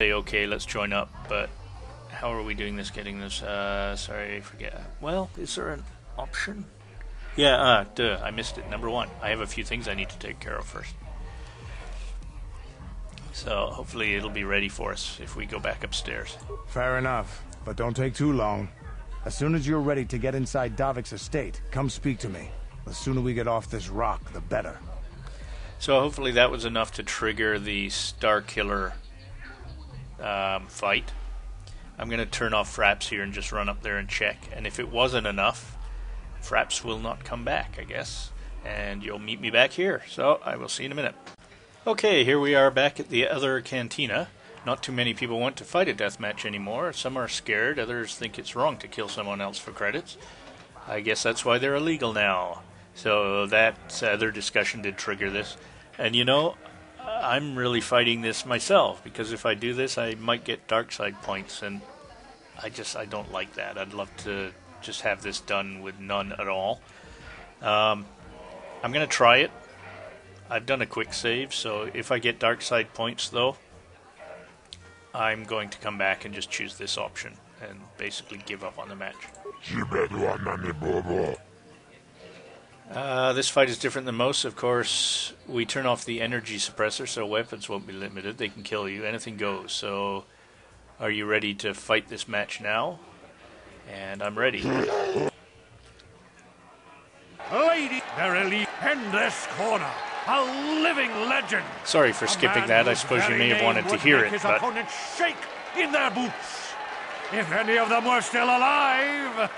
say, okay, let's join up, but how are we doing this, getting this? Sorry, forget. Well, is there an option? Yeah, duh, I missed it. Number 1. I have a few things I need to take care of first. So hopefully it'll be ready for us if we go back upstairs. Fair enough, but don't take too long. As soon as you're ready to get inside Davik's estate, come speak to me. The sooner we get off this rock, the better. So hopefully that was enough to trigger the Star Killer fight. I'm going to turn off Fraps here and just run up there and check. And if it wasn't enough, Fraps will not come back, I guess. And you'll meet me back here. So I will see you in a minute. Okay, here we are back at the other cantina. Not too many people want to fight a deathmatch anymore. Some are scared, others think it's wrong to kill someone else for credits. I guess that's why they're illegal now. So that other discussion did trigger this. And you know, I'm really fighting this myself, because if I do this I might get dark side points, and I don't like that. I'd love to just have this done with none at all. I'm going to try it. I've done a quick save, so if I get dark side points though, I'm going to come back and just choose this option and basically give up on the match. This fight is different than most. Of course, we turn off the energy suppressor, so weapons won't be limited. They can kill you. Anything goes. So, are you ready to fight this match now? And I'm ready. Lady, verily, in this corner, a living legend. Sorry for skipping that. I suppose you may have wanted to hear it, but opponents shake in their boots. If any of them were still alive.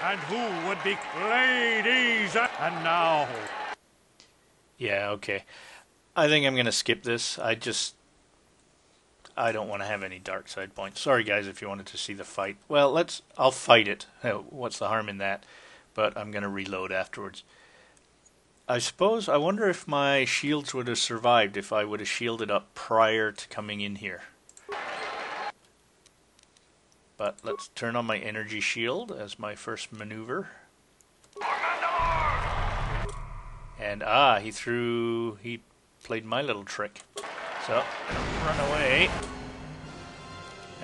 And who would be ladies? And now. Yeah, okay. I think I'm going to skip this. I don't want to have any dark side points. Sorry guys if you wanted to see the fight. Well, I'll fight it. What's the harm in that? But I'm going to reload afterwards. I wonder if my shields would have survived if I would have shielded up prior to coming in here. But let's turn on my energy shield as my first maneuver. And he played my little trick. So, run away.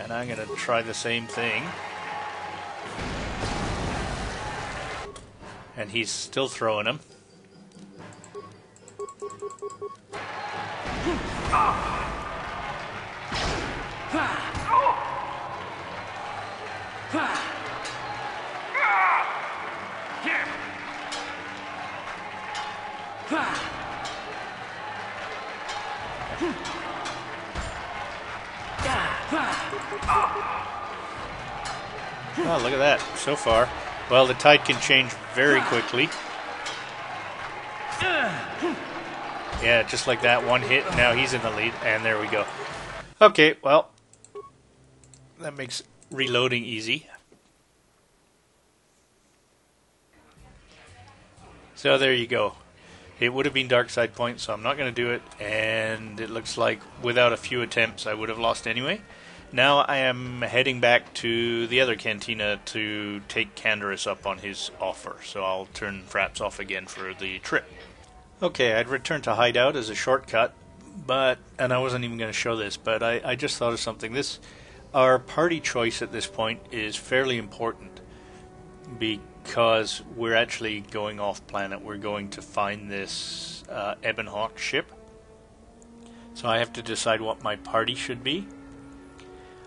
And I'm going to try the same thing. And he's still throwing him. Oh, look at that. So far. Well, the tide can change very quickly. Yeah, just like that. One hit, now he's in the lead, and there we go. Okay, well, that makes reloading easy. So there you go. It would have been dark side points, so I'm not going to do it, and it looks like without a few attempts I would have lost anyway. Now I am heading back to the other cantina to take Canderous up on his offer, so I'll turn Fraps off again for the trip. Okay, I'd return to Hideout as a shortcut, and I wasn't even going to show this, but I just thought of something. Our party choice at this point is fairly important, because we're actually going off planet. We're going to find this Ebonhawk ship. So I have to decide what my party should be.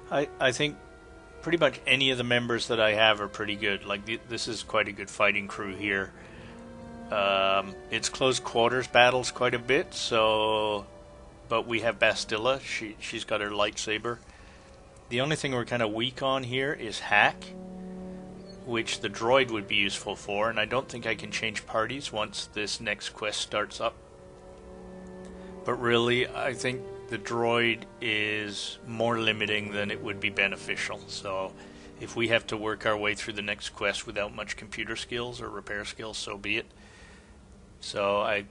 I think pretty much any of the members that I have are pretty good. Like this is quite a good fighting crew here. It's close quarters battles quite a bit, but we have Bastilla. She's got her lightsaber. The only thing we're kind of weak on here is Hack, which the droid would be useful for, and I don't think I can change parties once this next quest starts up. But really, I think the droid is more limiting than it would be beneficial. So if we have to work our way through the next quest without much computer skills or repair skills, so be it. So I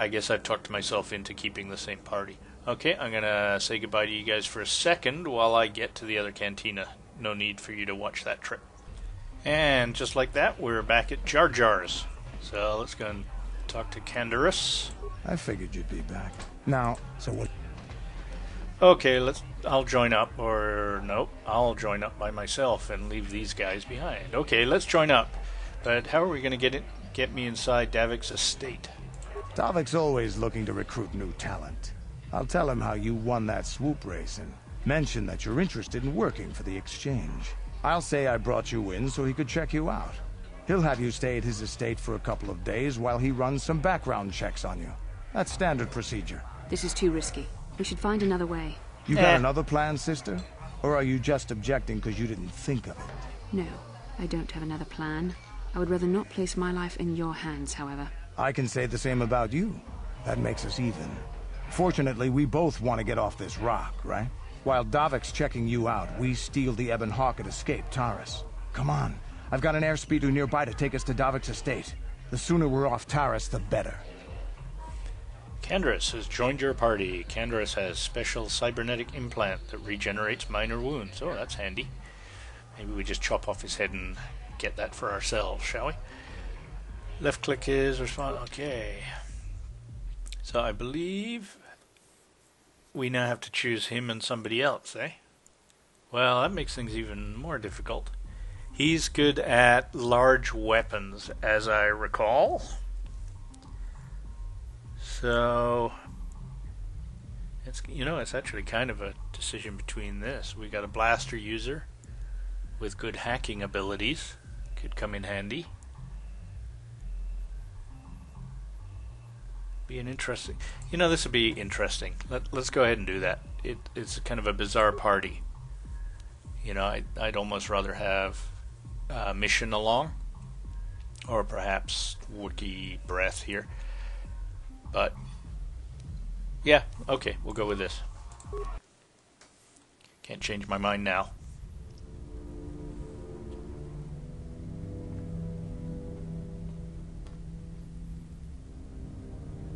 guess I've talked myself into keeping the same party. Okay, I'm going to say goodbye to you guys for a second while I get to the other cantina. No need for you to watch that trip. And just like that, we're back at Jar Jar's. So let's go and talk to Canderous. I figured you'd be back. Now, so what? Okay, I'll join up, or nope, I'll join up by myself and leave these guys behind. Okay, let's join up. But how are we going to get me inside Davik's estate? Davik's always looking to recruit new talent. I'll tell him how you won that swoop race and mention that you're interested in working for the exchange. I'll say I brought you in so he could check you out. He'll have you stay at his estate for a couple of days while he runs some background checks on you. That's standard procedure. This is too risky. We should find another way. You got another plan, sister? Or are you just objecting because you didn't think of it? No, I don't have another plan. I would rather not place my life in your hands, however. I can say the same about you. That makes us even. Fortunately, we both want to get off this rock, right? While Davik's checking you out, we steal the Ebon Hawk and escape Taurus. Come on. I've got an airspeeder nearby to take us to Davik's estate. The sooner we're off Taurus, the better. Canderous has joined your party. Canderous has special cybernetic implant that regenerates minor wounds. Oh, that's handy. Maybe we just chop off his head and get that for ourselves, shall we? Left click is respond. Okay. So I believe we now have to choose him and somebody else, eh? Well, that makes things even more difficult. He's good at large weapons, as I recall. So, it's actually kind of a decision between this. We got a blaster user with good hacking abilities. Could come in handy. Be an interesting... this would be interesting. Let's go ahead and do that. It's kind of a bizarre party. I'd almost rather have a mission along. Or perhaps Wookiee breath here. But, yeah, okay, we'll go with this. Can't change my mind now.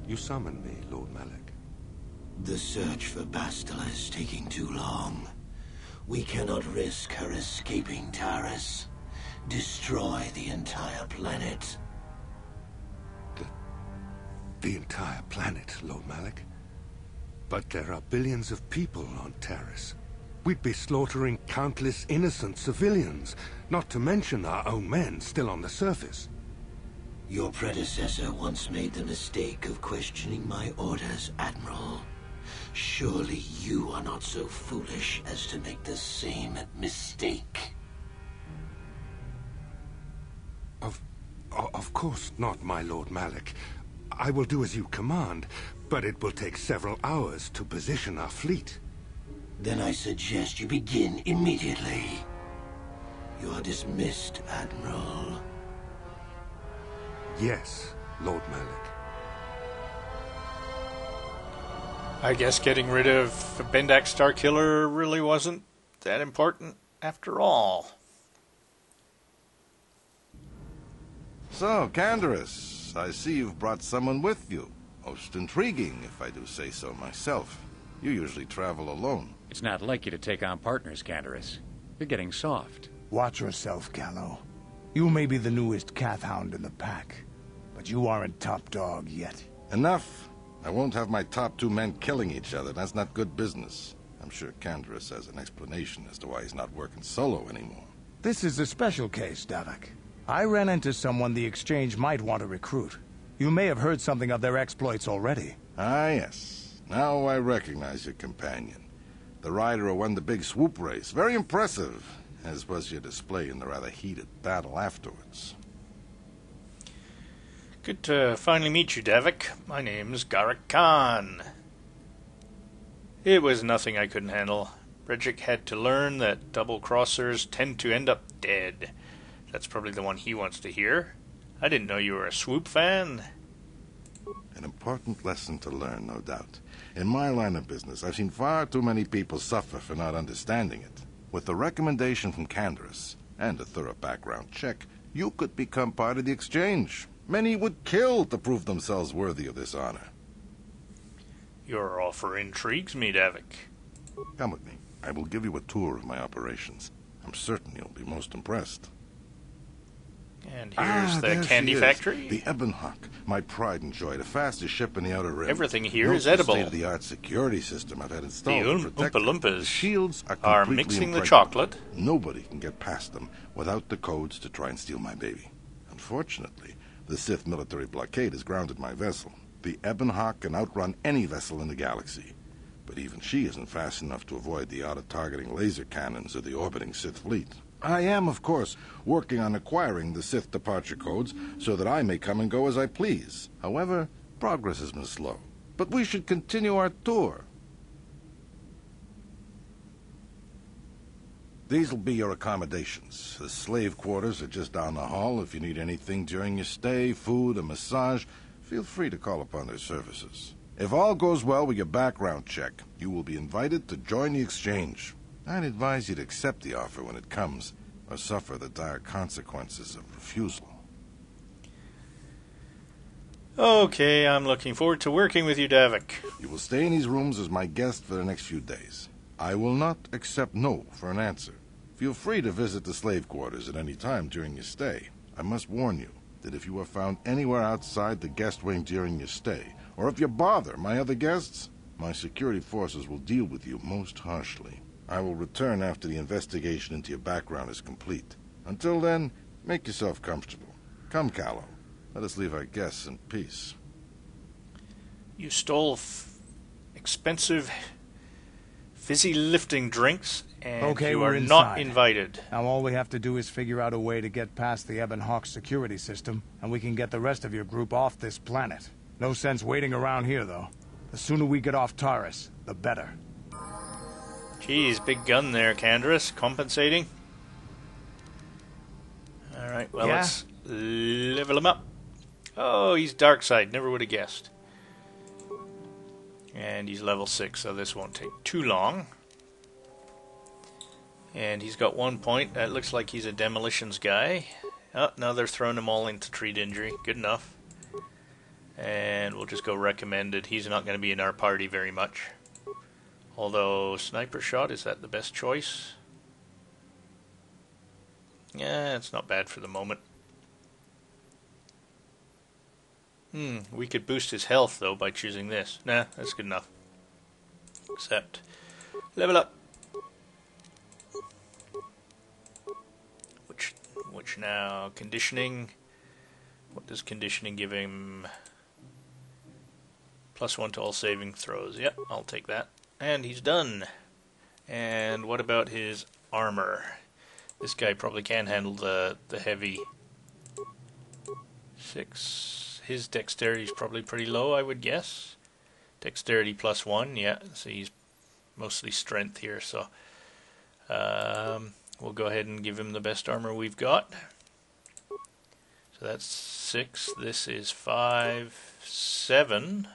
You summoned me, Lord Malik. The search for Bastila is taking too long. We cannot risk her escaping Taurus. Destroy the entire planet. The entire planet, Lord Malik. But there are billions of people on Taurus. We'd be slaughtering countless innocent civilians, not to mention our own men still on the surface. Your predecessor once made the mistake of questioning my orders, Admiral. Surely you are not so foolish as to make the same mistake. Of course not, my Lord Malik. I will do as you command, but it will take several hours to position our fleet. Then I suggest you begin immediately. You are dismissed, Admiral. Yes, Lord Malik. I guess getting rid of Bendak Starkiller really wasn't that important after all. So, Canderous, I see you've brought someone with you. Most intriguing, if I do say so myself. You usually travel alone. It's not like you to take on partners, Canderous. You're getting soft. Watch yourself, Callow. You may be the newest Cathhound in the pack, but you aren't top dog yet. Enough. I won't have my top two men killing each other. That's not good business. I'm sure Canderous has an explanation as to why he's not working solo anymore. This is a special case, Davik. I ran into someone the Exchange might want to recruit. You may have heard something of their exploits already. Ah, yes. Now I recognize your companion. The rider who won the big swoop race. Very impressive, as was your display in the rather heated battle afterwards. Good to finally meet you, Davik. My name's Garrick Khan. It was nothing I couldn't handle. Bredzik had to learn that double-crossers tend to end up dead. That's probably the one he wants to hear. I didn't know you were a swoop fan. An important lesson to learn, no doubt. In my line of business, I've seen far too many people suffer for not understanding it. With a recommendation from Canderous and a thorough background check, you could become part of the Exchange. Many would kill to prove themselves worthy of this honor. Your offer intrigues me, Davik. Come with me. I will give you a tour of my operations. I'm certain you'll be most impressed. And here's the there candy she is. factory. The Ebon Hawk, my pride and joy, the fastest ship in the Outer Rim. Everything here Note is the edible. state-of-the-art security system I've had The installed to protect Oompa it. The Loompas shields are completely mixing the impregnable. chocolate. Nobody can get past them without the codes to try and steal my baby. Unfortunately, the Sith military blockade has grounded my vessel. The Ebon Hawk can outrun any vessel in the galaxy. But even she isn't fast enough to avoid the auto-targeting laser cannons of the orbiting Sith fleet. I am, of course, working on acquiring the Sith departure codes so that I may come and go as I please. However, progress has been slow. But we should continue our tour. These'll be your accommodations. The slave quarters are just down the hall. If you need anything during your stay, food, a massage, feel free to call upon their services. If all goes well with your background check, you will be invited to join the exchange. I'd advise you to accept the offer when it comes, or suffer the dire consequences of refusal. Okay, I'm looking forward to working with you, Davik. You will stay in these rooms as my guest for the next few days. I will not accept no for an answer. Feel free to visit the slave quarters at any time during your stay. I must warn you that if you are found anywhere outside the guest wing during your stay, or if you bother my other guests, my security forces will deal with you most harshly. I will return after the investigation into your background is complete. Until then, make yourself comfortable. Come, Callow. Let us leave our guests in peace. You stole expensive fizzy lifting drinks, and Okay, you we're are not inside. invited. Now all we have to do is figure out a way to get past the Ebon Hawk security system, and we can get the rest of your group off this planet. No sense waiting around here, though. The sooner we get off Taurus, the better. Jeez, big gun there, Canderous. Compensating. Alright, well, Yeah? let's level him up. Oh, he's dark side. Never would have guessed. And he's level 6, so this won't take too long. And he's got 1 point. That looks like he's a demolitions guy. Oh, now they're throwing him all into treat injury. Good enough. And we'll just go recommended. He's not going to be in our party very much. Although, sniper shot, is that the best choice? Yeah, it's not bad for the moment. We could boost his health, though, by choosing this. Nah, that's good enough. Except, level up. Which now, conditioning. What does conditioning give him? +1 to all saving throws. Yep, I'll take that. And he's done. And what about his armor? This guy probably can handle the heavy. 6. His dexterity is probably pretty low, I would guess. Dexterity +1, yeah. So he's mostly strength here. So we'll go ahead and give him the best armor we've got. So that's 6. This is 5, 7.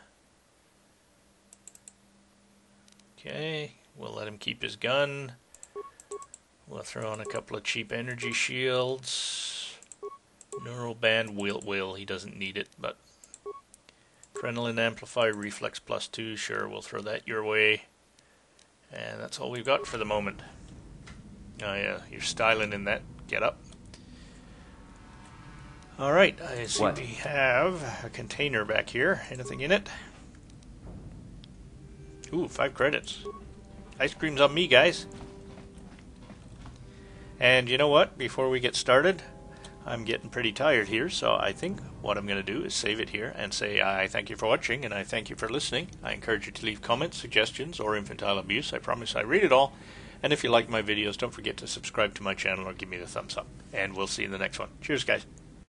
Okay, we'll let him keep his gun. We'll throw on a couple of cheap energy shields. Neural band, will, he doesn't need it, but adrenaline amplify, reflex +2, sure, we'll throw that your way. And that's all we've got for the moment. Oh yeah, you're styling in that get up. Alright, I see we have a container back here. Anything in it? Ooh, 5 credits. Ice cream's on me, guys. And you know what? Before we get started, I'm getting pretty tired here, so I think what I'm going to do is save it here and say I thank you for watching and I thank you for listening. I encourage you to leave comments, suggestions, or infantile abuse. I promise I read it all. And if you like my videos, don't forget to subscribe to my channel or give me the thumbs up. And we'll see you in the next one. Cheers, guys.